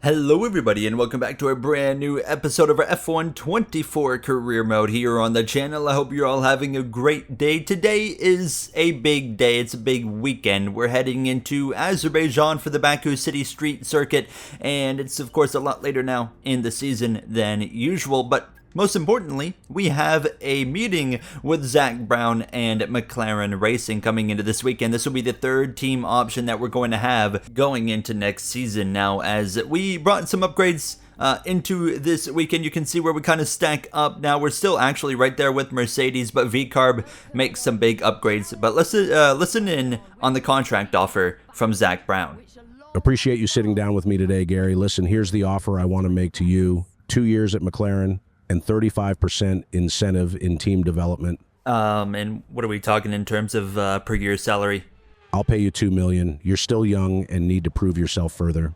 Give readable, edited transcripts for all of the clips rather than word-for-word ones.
Hello everybody and welcome back to a brand new episode of our F1 24 career mode here on the channel. I hope you're all having a great day. Today is a big day, it's a big weekend. We're heading into Azerbaijan for the Baku City Street Circuit, and it's of course a lot later now in the season than usual, but most importantly, we have a meeting with Zak Brown and McLaren Racing coming into this weekend. This will be the third team option that we're going to have going into next season now, as we brought some upgrades into this weekend. You can see where we kind of stack up now. We're still actually right there with Mercedes, but VCarb makes some big upgrades. But listen in on the contract offer from Zak Brown. Appreciate you sitting down with me today, Gary. Listen, here's the offer I want to make to you. 2 years at McLaren and 35% incentive in team development. And what are we talking in terms of per year salary? I'll pay you $2 million. You're still young and need to prove yourself further.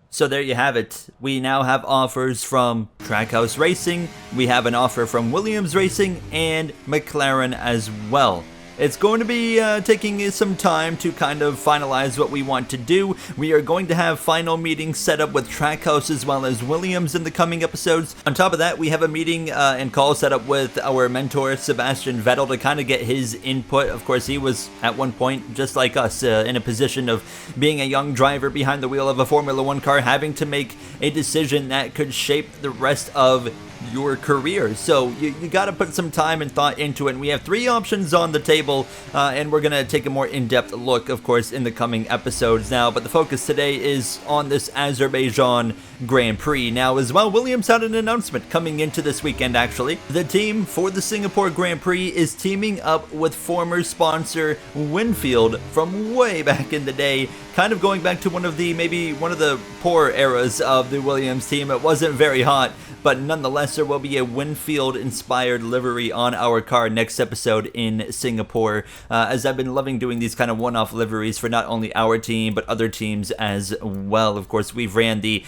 So there you have it. We now have offers from Trackhouse Racing, we have an offer from Williams Racing, and McLaren as well. It's going to be taking some time to kind of finalize what we want to do. We are going to have final meetings set up with Trackhouse as well as Williams in the coming episodes. On top of that, we have a meeting and call set up with our mentor, Sebastian Vettel, to kind of get his input. Of course, he was at one point, just like us, in a position of being a young driver behind the wheel of a Formula One car, having to make a decision that could shape the rest of your career. So you got to put some time and thought into it. And we have three options on the table, and we're going to take a more in-depth look, of course, in the coming episodes now. But the focus today is on this Azerbaijan Grand Prix. Now, as well, Williams had an announcement coming into this weekend, actually. The team for the Singapore Grand Prix is teaming up with former sponsor Winfield from way back in the day, kind of going back to maybe one of the poor eras of the Williams team. It wasn't very hot, but nonetheless, there will be a Winfield-inspired livery on our car next episode in Singapore, as I've been loving doing these kind of one-off liveries for not only our team, but other teams as well. Of course, we've ran the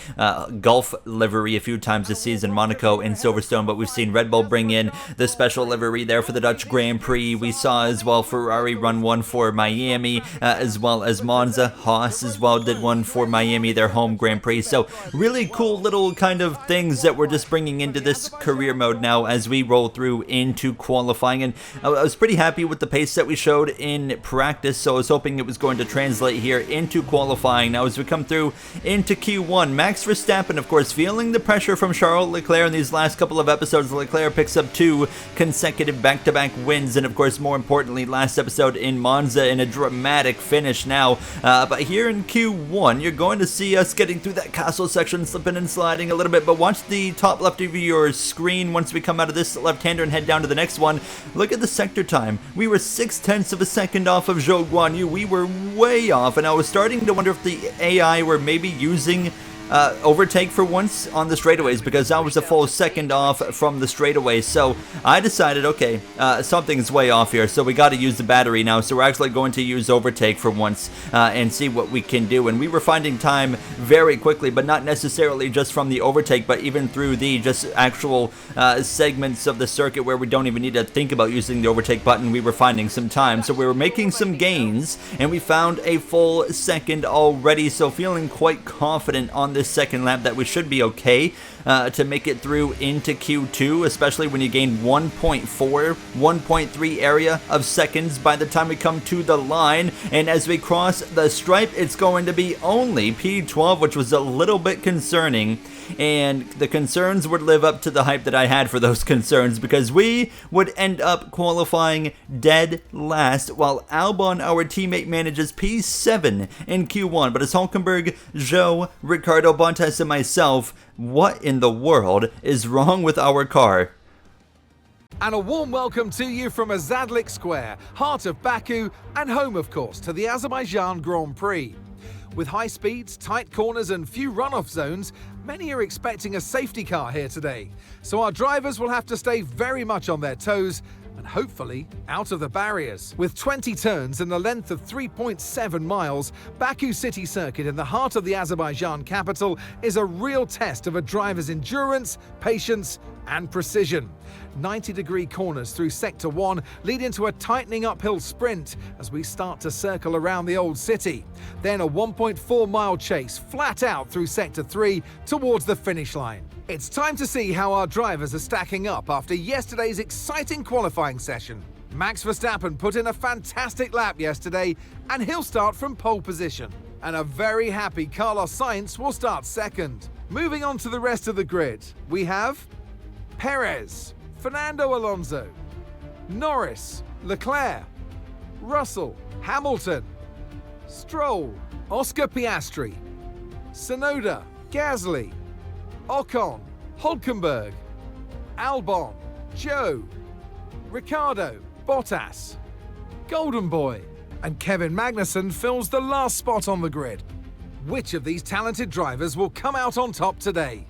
Gulf livery a few times this season, Monaco and Silverstone, but we've seen Red Bull bring in the special livery there for the Dutch Grand Prix. We saw as well Ferrari run one for Miami, as well as Monza. Haas as well did one for Miami, their home Grand Prix. So really cool little kind of things that we're just bringing into this career mode now as we roll through into qualifying. And I was pretty happy with the pace that we showed in practice, so I was hoping it was going to translate here into qualifying. Now as we come through into Q1, Max Verstappen, of course, feeling the pressure from Charles Leclerc in these last couple of episodes. Leclerc picks up 2 consecutive back-to-back wins, and of course, more importantly, last episode in Monza in a dramatic finish now. But here in Q1, you're going to see us getting through that castle section, slipping and sliding a little bit, but watch the top left of your screen once we come out of this left-hander and head down to the next one. Look at the sector time. We were 0.6 of a second off of Zhou Guanyu. We were way off, and I was starting to wonder if the AI were maybe using overtake for once on the straightaways, because I was a full second off from the straightaways. So I decided, okay, something's way off here, so we got to use the battery now. So we're actually going to use overtake for once and see what we can do. And we were finding time very quickly, but not necessarily just from the overtake, but even through the just actual segments of the circuit where we don't even need to think about using the overtake button. We were finding some time, so we were making some gains, and we found a full second already. So feeling quite confident on this second lap that we should be okay to make it through into Q2, especially when you gain 1.4, 1.3 area of seconds by the time we come to the line. And as we cross the stripe, it's going to be only P12, which was a little bit concerning. And the concerns would live up to the hype that I had for those concerns, because we would end up qualifying dead last, while Albon, our teammate, manages P7 in Q1. But it's Hulkenberg, Zhou, Ricardo, Bottas, and myself. What in the world is wrong with our car? And a warm welcome to you from Azadlik Square, heart of Baku, and home, of course, to the Azerbaijan Grand Prix. With high speeds, tight corners and few runoff zones, many are expecting a safety car here today. So our drivers will have to stay very much on their toes and hopefully out of the barriers. With 20 turns and a length of 3.7 miles, Baku City Circuit in the heart of the Azerbaijan capital is a real test of a driver's endurance, patience and precision. 90-degree corners through Sector 1 lead into a tightening uphill sprint as we start to circle around the old city. Then a 1.4-mile chase flat out through Sector 3 towards the finish line. It's time to see how our drivers are stacking up after yesterday's exciting qualifying session. Max Verstappen put in a fantastic lap yesterday and he'll start from pole position. And a very happy Carlos Sainz will start second. Moving on to the rest of the grid, we have Perez, Fernando Alonso, Norris, Leclerc, Russell, Hamilton, Stroll, Oscar Piastri, Tsunoda, Gasly, Ocon, Hülkenberg, Albon, Joe, Ricciardo, Bottas, Golden Boy, and Kevin Magnussen fills the last spot on the grid. Which of these talented drivers will come out on top today?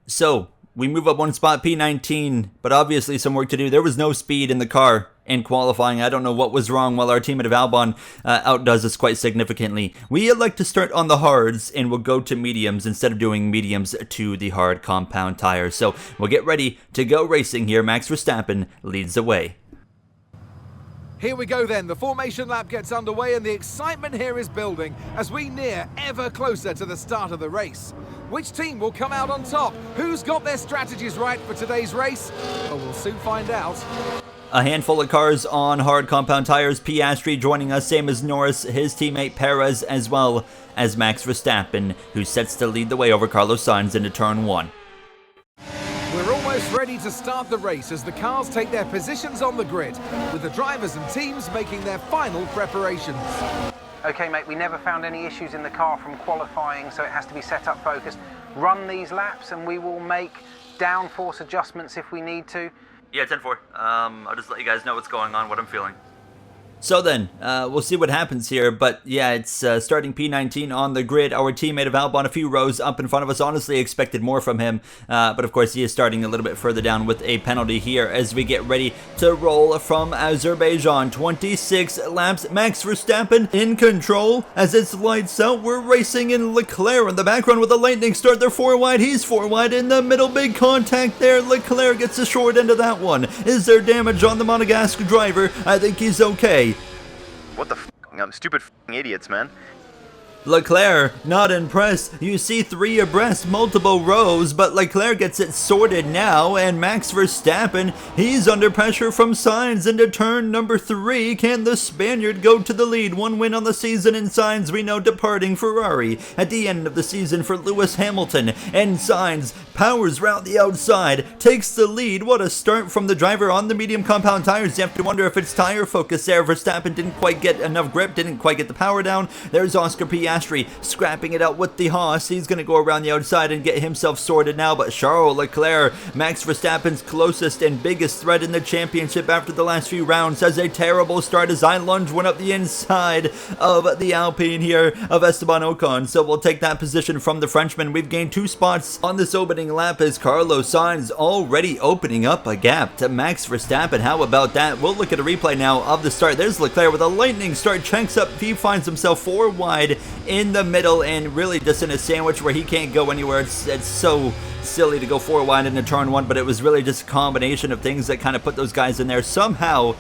So, we move up one spot, P19, but obviously some work to do. There was no speed in the car in qualifying. I don't know what was wrong while our teammate of Albon outdoes us quite significantly. We elect to start on the hards and we'll go to mediums instead of doing mediums to the hard compound tires. So we'll get ready to go racing here. Max Verstappen leads the way. Here we go then, the formation lap gets underway and the excitement here is building as we near ever closer to the start of the race. Which team will come out on top? Who's got their strategies right for today's race? Well, we'll soon find out. A handful of cars on hard compound tires. Piastri joining us, same as Norris, his teammate Perez, as well as Max Verstappen, who sets to lead the way over Carlos Sainz into turn 1. We're almost ready to start the race as the cars take their positions on the grid, with the drivers and teams making their final preparations. Okay, mate, we never found any issues in the car from qualifying, so it has to be set up focused. Run these laps and we will make downforce adjustments if we need to. Yeah, 10-4. I'll just let you guys know what's going on, what I'm feeling. So then, we'll see what happens here, but yeah, it's starting P19 on the grid. Our teammate of Albon a few rows up in front of us. Honestly expected more from him, but of course he is starting a little bit further down with a penalty here as we get ready to roll from Azerbaijan. 26 laps, Max Verstappen in control as it's lights out. We're racing in Leclerc in the background with a lightning start. They're 4 wide, he's 4 wide in the middle, big contact there. Leclerc gets the short end of that one. Is there damage on the Monegasque driver? I think he's okay. What the stupid idiots, man. Leclerc, not impressed. You see 3 abreast, multiple rows, but Leclerc gets it sorted now, and Max Verstappen, he's under pressure from Sainz into turn number 3. Can the Spaniard go to the lead? 1 win on the season in Sainz, we know, departing Ferrari at the end of the season for Lewis Hamilton, and Sainz powers round the outside, takes the lead. What a start from the driver on the medium compound tires. You have to wonder if it's tire focus there. Verstappen didn't quite get enough grip, didn't quite get the power down. There's Oscar Piastri scrapping it out with the Haas. He's going to go around the outside and get himself sorted now, but Charles Leclerc, Max Verstappen's closest and biggest threat in the championship after the last few rounds, has a terrible start as I lunge one up the inside of the Alpine here of Esteban Ocon. So we'll take that position from the Frenchman. We've gained 2 spots on this opening lap as Carlos Sainz already opening up a gap to Max Verstappen. How about that? We'll look at a replay now of the start. There's Leclerc with a lightning start, checks up, he finds himself 4 wide in the middle and really just in a sandwich where he can't go anywhere. It's so silly to go 4 wide into turn 1, but it was really just a combination of things that kind of put those guys in there. Somehow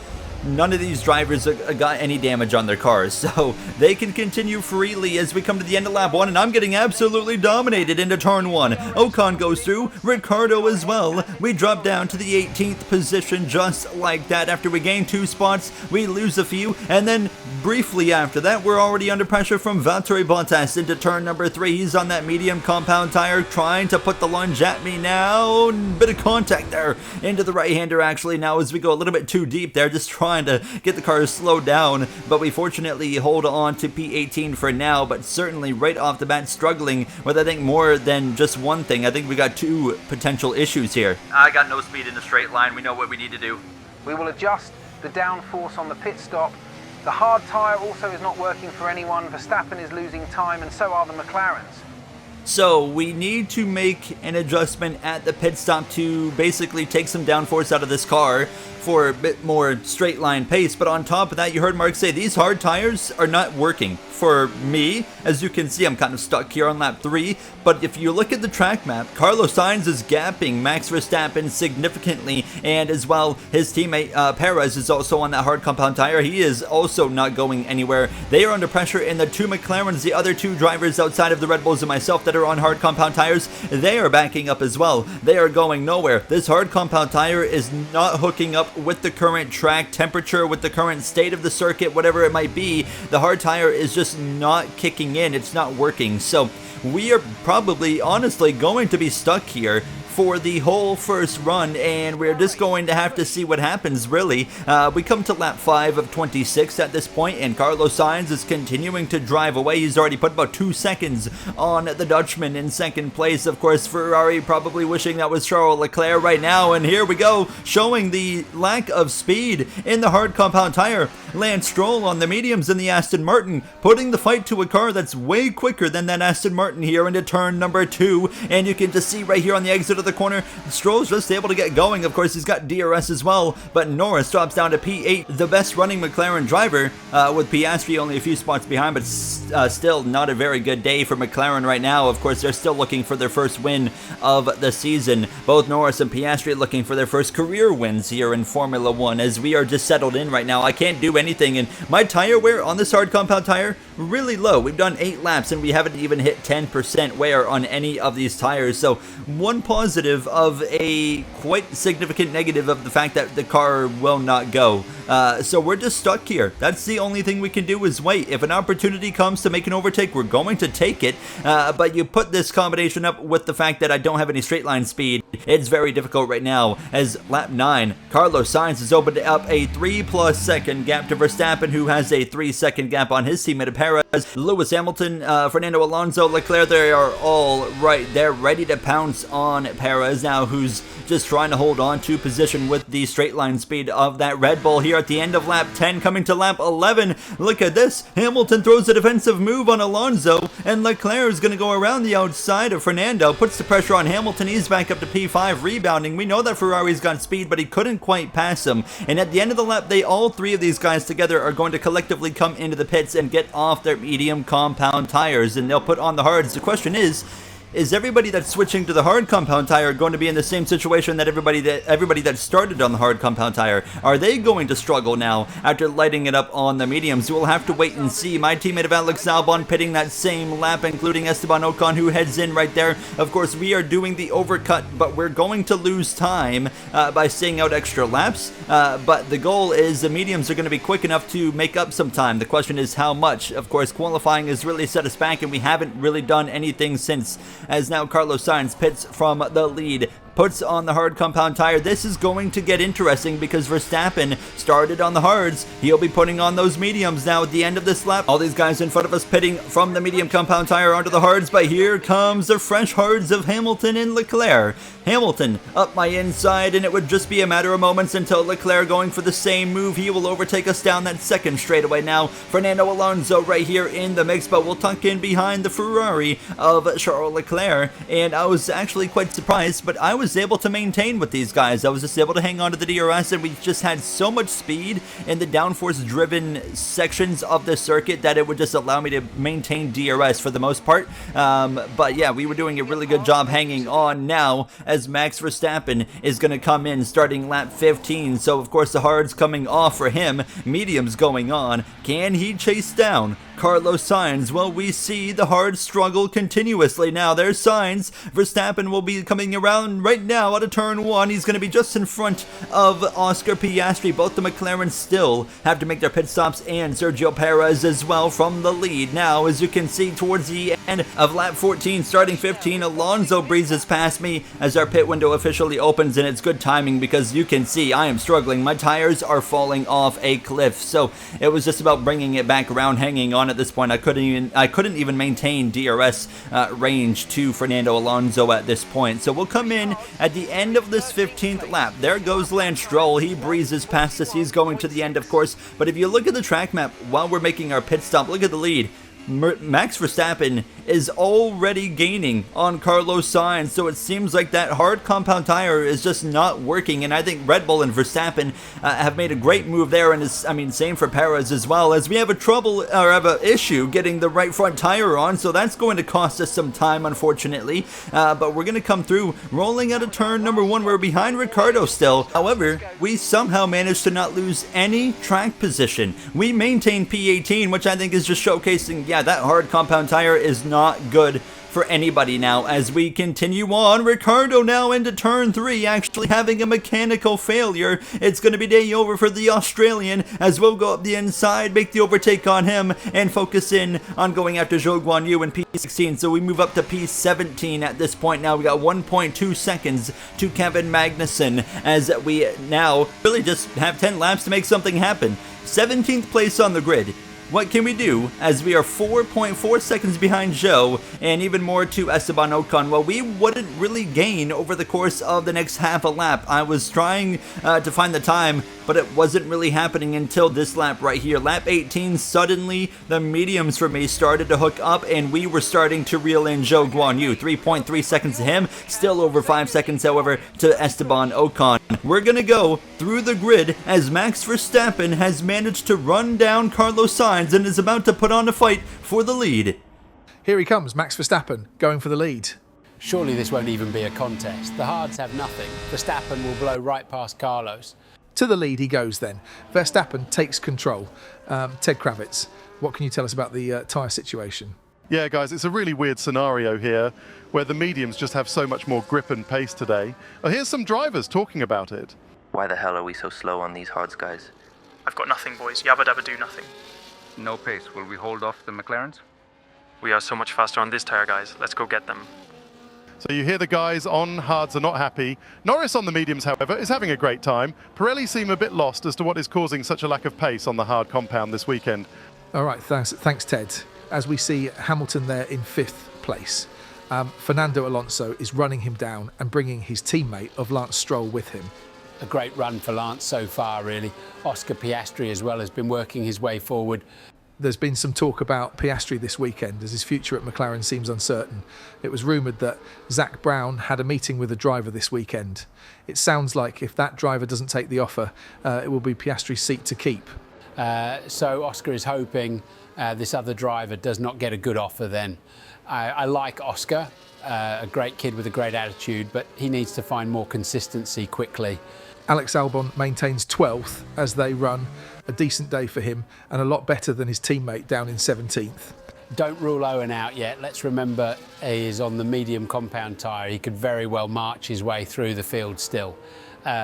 none of these drivers got any damage on their cars, so they can continue freely as we come to the end of lap 1, and I'm getting absolutely dominated into turn 1. Ocon goes through, Ricciardo as well. We drop down to the 18th position just like that. After we gain 2 spots, we lose a few, and then briefly after that, we're already under pressure from Valtteri Bottas into turn number 3. He's on that medium compound tire, trying to put the lunge at me now. Bit of contact there into the right-hander actually now as we go a little bit too deep there, just trying to get the car slowed down, but we fortunately hold on to P18 for now, but certainly right off the bat struggling with I think more than just one thing. I think we got 2 potential issues here. I got no speed in the straight line. We know what we need to do. We will adjust the downforce on the pit stop. The hard tyre also is not working for anyone. Verstappen is losing time and so are the McLarens. So we need to make an adjustment at the pit stop to basically take some downforce out of this car for a bit more straight line pace. But on top of that, you heard Mark say these hard tires are not working for me. As you can see, I'm kind of stuck here on lap 3. But if you look at the track map, Carlos Sainz is gapping Max Verstappen significantly, and as well his teammate Perez is also on that hard compound tire. He is also not going anywhere. They are under pressure, and the 2 McLarens, the other 2 drivers outside of the Red Bulls and myself that are on hard compound tires, they are backing up as well. They are going nowhere. This hard compound tire is not hooking up with the current track temperature, with the current state of the circuit, whatever it might be. The hard tire is just not kicking in. It's not working. So we are probably honestly going to be stuck here for the whole first run, and we're just going to have to see what happens, really. We come to lap 5 of 26 at this point, and Carlos Sainz is continuing to drive away. He's already put about 2 seconds on the Dutchman in second place. Of course, Ferrari probably wishing that was Charles Leclerc right now, and here we go, showing the lack of speed in the hard compound tire. Lance Stroll on the mediums in the Aston Martin, putting the fight to a car that's way quicker than that Aston Martin here into turn number 2, and you can just see right here on the exit of the corner, Stroll's just able to get going. Of course, he's got DRS as well, but Norris drops down to P8, the best running McLaren driver, with Piastri only a few spots behind, but still not a very good day for McLaren right now. Of course, they're still looking for their first win of the season. Both Norris and Piastri looking for their first career wins here in Formula 1, as we are just settled in right now. I can't do anything, and my tire wear on this hard compound tire, really low. We've done 8 laps, and we haven't even hit 10% wear on any of these tires, so one positive of a quite significant negative of the fact that the car will not go. So we're just stuck here. That's the only thing we can do is wait. If an opportunity comes to make an overtake, we're going to take it. But you put this combination up with the fact that I don't have any straight line speed, it's very difficult right now. As lap 9, Carlos Sainz has opened up a 3+ second gap to Verstappen, who has a 3-second gap on his teammate Perez. Lewis Hamilton, Fernando Alonso, Leclerc, they are all right there, ready to pounce on Perez now, who's just trying to hold on to position with the straight line speed of that Red Bull here at the end of lap 10, coming to lap 11. Look at this. Hamilton throws a defensive move on Alonso, and Leclerc is going to go around the outside of Fernando, puts the pressure on Hamilton. He's back up to P5, rebounding. We know that Ferrari's got speed, but he couldn't quite pass him. And at the end of the lap, all 3 of these guys together are going to collectively come into the pits and get off their medium compound tires, and they'll put on the hards. The question is everybody that's switching to the hard compound tire going to be in the same situation that everybody that started on the hard compound tire? Are they going to struggle now after lighting it up on the mediums? We'll have to wait and see. My teammate of Alex Albon pitting that same lap, including Esteban Ocon, who heads in right there. Of course, we are doing the overcut, but we're going to lose time by staying out extra laps. But the goal is the mediums are going to be quick enough to make up some time. The question is how much. Of course, qualifying has really set us back, and we haven't really done anything since, as now Carlos Sainz pits from the lead, puts on the hard compound tire. This is going to get interesting because Verstappen started on the hards. He'll be putting on those mediums now at the end of this lap. All these guys in front of us pitting from the medium compound tire onto the hards, but here comes the fresh hards of Hamilton and Leclerc. Hamilton up my inside, and it would just be a matter of moments until Leclerc going for the same move. He will overtake us down that second straightaway now. Fernando Alonso right here in the mix, but we'll tuck in behind the Ferrari of Charles Leclerc, and I was actually quite surprised, but I was able to maintain with these guys. I was just able to hang on to the DRS, and we just had so much speed in the downforce driven sections of the circuit that it would just allow me to maintain DRS for the most part. But yeah, we were doing a really good job hanging on now, as Max Verstappen is going to come in starting lap 15. So of course the hards coming off for him, mediums going on. Can he chase down Carlos Sainz? Well, we see the hard struggle continuously. Now there's Sainz. Verstappen will be coming around right now out of turn 1. He's going to be just in front of Oscar Piastri. Both the McLarens still have to make their pit stops, and Sergio Perez as well from the lead. Now, as you can see towards the end of lap 14, starting 15, Alonso breezes past me as our pit window officially opens, and it's good timing because you can see I am struggling. My tires are falling off a cliff, so it was just about bringing it back around, hanging on at this point. I couldn't even maintain DRS range to Fernando Alonso at this point. So we'll come in at the end of this 15th lap. There goes Lance Stroll. He breezes past us. He's going to the end, of course. But if you look at the track map while we're making our pit stop, look at the lead. Max Verstappen is already gaining on Carlos Sainz, so it seems like that hard compound tire is just not working, and I think Red Bull and Verstappen have made a great move there, and same for Perez as well, as we have an issue getting the right front tire on, so that's going to cost us some time, unfortunately, but we're going to come through, rolling out of turn number 1. We're behind Ricciardo still. However, we somehow managed to not lose any track position. We maintain P18, which I think is just showcasing, yeah, that hard compound tire is not good for anybody now. As we continue on, Ricciardo now into turn 3, actually having a mechanical failure. It's going to be day over for the Australian, as we'll go up the inside, make the overtake on him, and focus in on going after Zhou Guanyu in P16. So we move up to P17 at this point now. We got 1.2 seconds to Kevin Magnussen, as we now really just have 10 laps to make something happen. 17th place on the grid. What can we do, as we are 4.4 seconds behind Zhou, and even more to Esteban Ocon? Well, we wouldn't really gain over the course of the next half a lap. I was trying to find the time, but it wasn't really happening until this lap right here. Lap 18, suddenly the mediums for me started to hook up, and we were starting to reel in Zhou Guanyu. 3.3 seconds to him, still over 5 seconds, however, to Esteban Ocon. We're gonna go through the grid as Max Verstappen has managed to run down Carlos Sainz and is about to put on a fight for the lead. Here he comes, Max Verstappen, going for the lead. Surely this won't even be a contest. The hards have nothing. Verstappen will blow right past Carlos. To the lead he goes then. Verstappen takes control. Ted Kravitz, what can you tell us about the tyre situation? Yeah, guys, it's a really weird scenario here where the mediums just have so much more grip and pace today. Oh, here's some drivers talking about it. Why the hell are we so slow on these hards, guys? I've got nothing, boys. Yabba dabba do nothing. No pace. Will we hold off the McLarens? We are so much faster on this tire, guys. Let's go get them. So you hear the guys on hards are not happy. Norris on the mediums, however, is having a great time. Pirelli seem a bit lost as to what is causing such a lack of pace on the hard compound this weekend. All right, thanks Ted. As we see Hamilton there in 5th place. Fernando Alonso is running him down and bringing his teammate of Lance Stroll with him. A great run for Lance so far, really. Oscar Piastri as well has been working his way forward. There's been some talk about Piastri this weekend as his future at McLaren seems uncertain. It was rumoured that Zach Brown had a meeting with a driver this weekend. It sounds like if that driver doesn't take the offer, it will be Piastri's seat to keep. So Oscar is hoping this other driver does not get a good offer then. I like Oscar, a great kid with a great attitude, but he needs to find more consistency quickly. Alex Albon maintains 12th as they run. A decent day for him and a lot better than his teammate down in 17th. Don't rule Owen out yet. Let's remember he is on the medium compound tyre. He could very well march his way through the field still.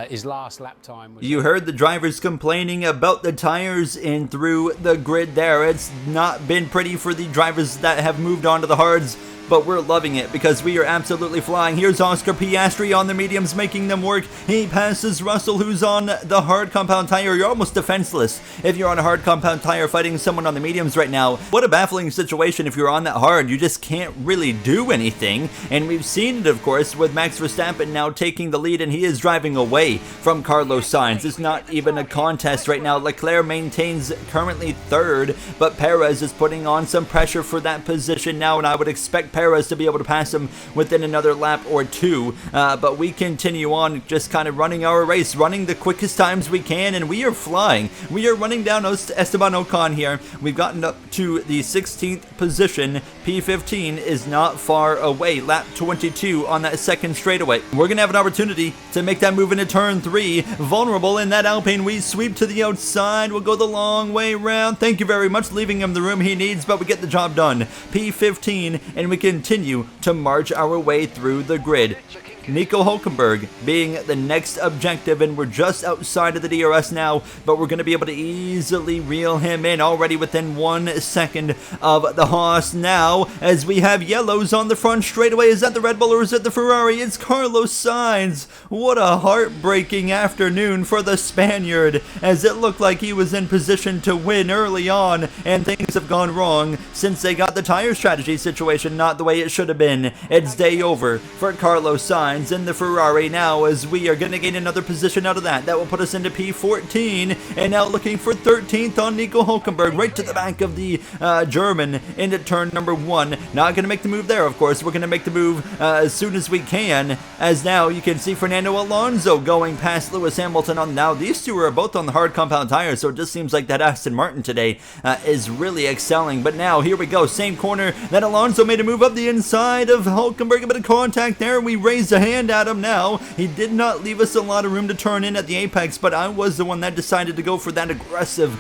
His last lap time was... You heard the drivers complaining about the tires in through the grid there. It's not been pretty for the drivers that have moved on to the hards, but we're loving it because we are absolutely flying. Here's Oscar Piastri on the mediums, making them work. He passes Russell, who's on the hard compound tire. You're almost defenseless if you're on a hard compound tire fighting someone on the mediums right now. What a baffling situation if you're on that hard. You just can't really do anything. And we've seen it, of course, with Max Verstappen now taking the lead, and he is driving away from Carlos Sainz. It's not even a contest right now. Leclerc maintains currently 3rd, but Perez is putting on some pressure for that position now, and I would expect Perez to be able to pass him within another lap or 2, but we continue on just kind of running our race, running the quickest times we can, and we are flying. We are running down Esteban Ocon here. We've gotten up to the 16th position. P15 is not far away. Lap 22 on that 2nd straightaway. We're going to have an opportunity to make that move into turn 3. Vulnerable in that Alpine. We sweep to the outside. We'll go the long way round. Thank you very much, leaving him the room he needs, but we get the job done. P15, and we continue to march our way through the grid. Nico Hulkenberg being the next objective, and we're just outside of the DRS now, but we're going to be able to easily reel him in already within 1 second of the Haas now, as we have yellows on the front straightaway. Is that the Red Bull or is it the Ferrari? It's Carlos Sainz. What a heartbreaking afternoon for the Spaniard, as it looked like he was in position to win early on, and things have gone wrong since they got the tire strategy situation not the way it should have been. It's day over for Carlos Sainz. Sainz in the Ferrari now, as we are going to gain another position out of that. That will put us into P14, and now looking for 13th on Nico Hülkenberg, right to the back of the German into turn number 1. Not going to make the move there, of course. We're going to make the move as soon as we can, as now you can see Fernando Alonso going past Lewis Hamilton on. Now these two are both on the hard compound tires, so it just seems like that Aston Martin today is really excelling. But now here we go, same corner that Alonso made a move up the inside of Hülkenberg, a bit of contact there. We raised a hand at him now. He did not leave us a lot of room to turn in at the apex, but I was the one that decided to go for that aggressive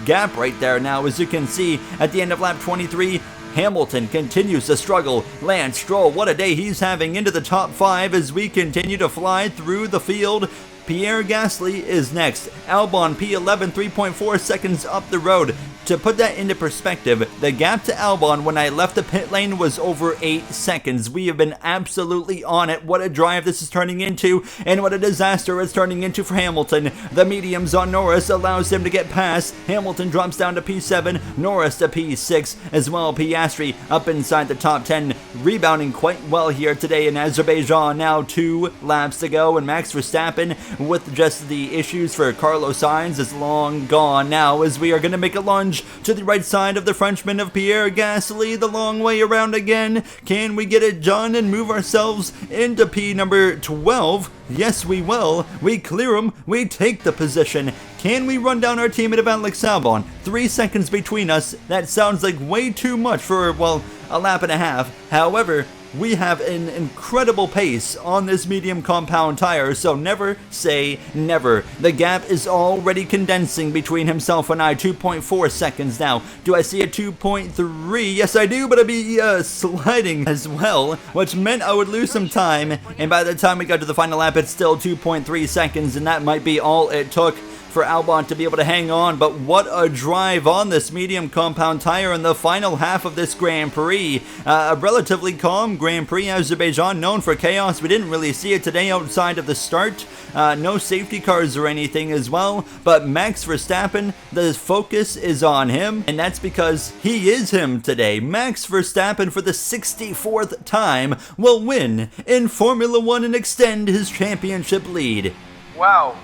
gap right there. Now, as you can see, at the end of lap 23, Hamilton continues to struggle. Lance Stroll, what a day he's having, into the top 5 as we continue to fly through the field. Pierre Gasly is next. Albon P11, 3.4 seconds up the road. To put that into perspective, the gap to Albon when I left the pit lane was over 8 seconds. We have been absolutely on it. What a drive this is turning into, and what a disaster it's turning into for Hamilton. The mediums on Norris allows him to get past. Hamilton drops down to P7, Norris to P6, as well Piastri up inside the top 10, rebounding quite well here today in Azerbaijan. Now 2 laps to go, and Max Verstappen, with just the issues for Carlos Sainz, is long gone now, as we are going to make a lunge to the right side of the Frenchman of Pierre Gasly, the long way around again. Can we get it done and move ourselves into P number 12? Yes, we will. We clear him. We take the position. Can we run down our teammate of Alex Albon? 3 seconds between us. That sounds like way too much for, well, a lap and a half. However, we have an incredible pace on this medium compound tire, so never say never. The gap is already condensing between himself and I, 2.4 seconds now. Do I see a 2.3? Yes, I do, but I'd be sliding as well, which meant I would lose some time, and by the time we got to the final lap, it's still 2.3 seconds, and that might be all it took for Albon to be able to hang on. But what a drive on this medium compound tire in the final half of this Grand Prix. A relatively calm Grand Prix. Azerbaijan, known for chaos. We didn't really see it today outside of the start. No safety cars or anything as well, but Max Verstappen, the focus is on him, and that's because he is him today. Max Verstappen, for the 64th time, will win in Formula 1 and extend his championship lead. Wow.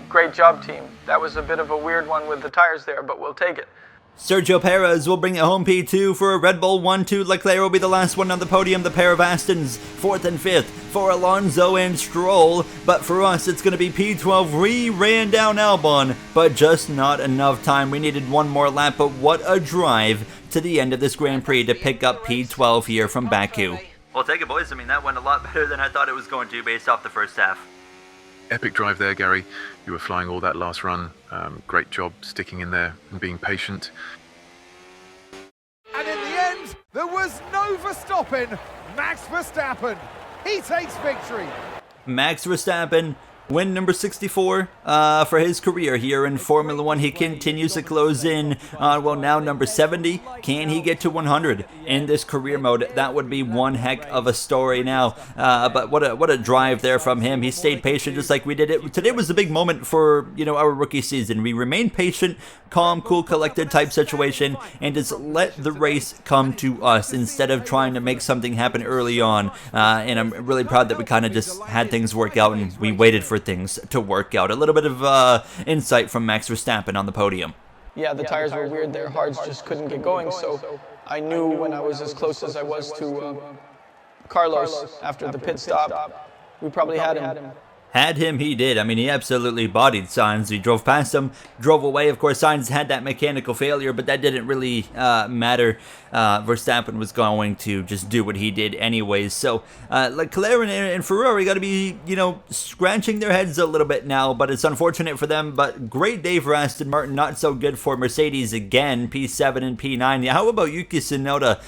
Great job, team. That was a bit of a weird one with the tires there, but we'll take it. Sergio Perez will bring it home P2 for a Red Bull 1-2. Leclerc will be the last one on the podium. The pair of Astons, 4th and 5th for Alonso and Stroll. But for us, it's going to be P12. We ran down Albon, but just not enough time. We needed one more lap, but what a drive to the end of this Grand Prix to pick up P12 here from Baku. Well, take it, boys. I mean, that went a lot better than I thought it was going to based off the first half. Epic drive there, Gary. You were flying all that last run. Great job sticking in there and being patient. And in the end, there was no Verstappen. Max Verstappen, he takes victory. Max Verstappen, win number 64 for his career here in Formula 1. He continues to close in on, well, now number 70. Can he get to 100 in this career mode? That would be one heck of a story now. But what a drive there from him. He stayed patient just like we did it. Today was a big moment for, our rookie season. We remained patient, calm, cool, collected type situation, and just let the race come to us instead of trying to make something happen early on. And I'm really proud that we kind of just had things work out and we waited for things to work out. A little bit of insight from Max Verstappen on the podium. Yeah, the tires were weird. Their hards just couldn't get going, so I knew when I was as close as I was to Carlos after the pit stop, we probably had him. Had him, he did. I mean, he absolutely bodied Sainz. He drove past him, drove away. Of course, Sainz had that mechanical failure, but that didn't really matter. Verstappen was going to just do what he did anyways. So, Leclerc and Ferrari got to be, scratching their heads a little bit now, but it's unfortunate for them. But great day for Aston Martin, not so good for Mercedes again, P7 and P9. Yeah, how about Yuki Tsunoda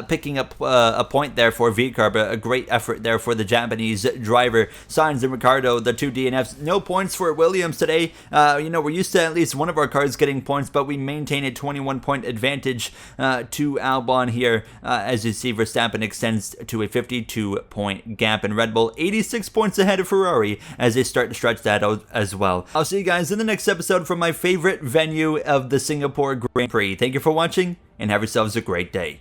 picking up a point there for VCARB? A great effort there for the Japanese driver. Sainz and Ricciardo, the two DNFs. No points for Williams today. We're used to at least one of our cars getting points, but we maintain a 21-point advantage to Albon here. As you see, Verstappen extends to a 52-point gap, and Red Bull 86 points ahead of Ferrari as they start to stretch that out as well. I'll see you guys in the next episode from my favorite venue of the Singapore Grand Prix. Thank you for watching, and have yourselves a great day.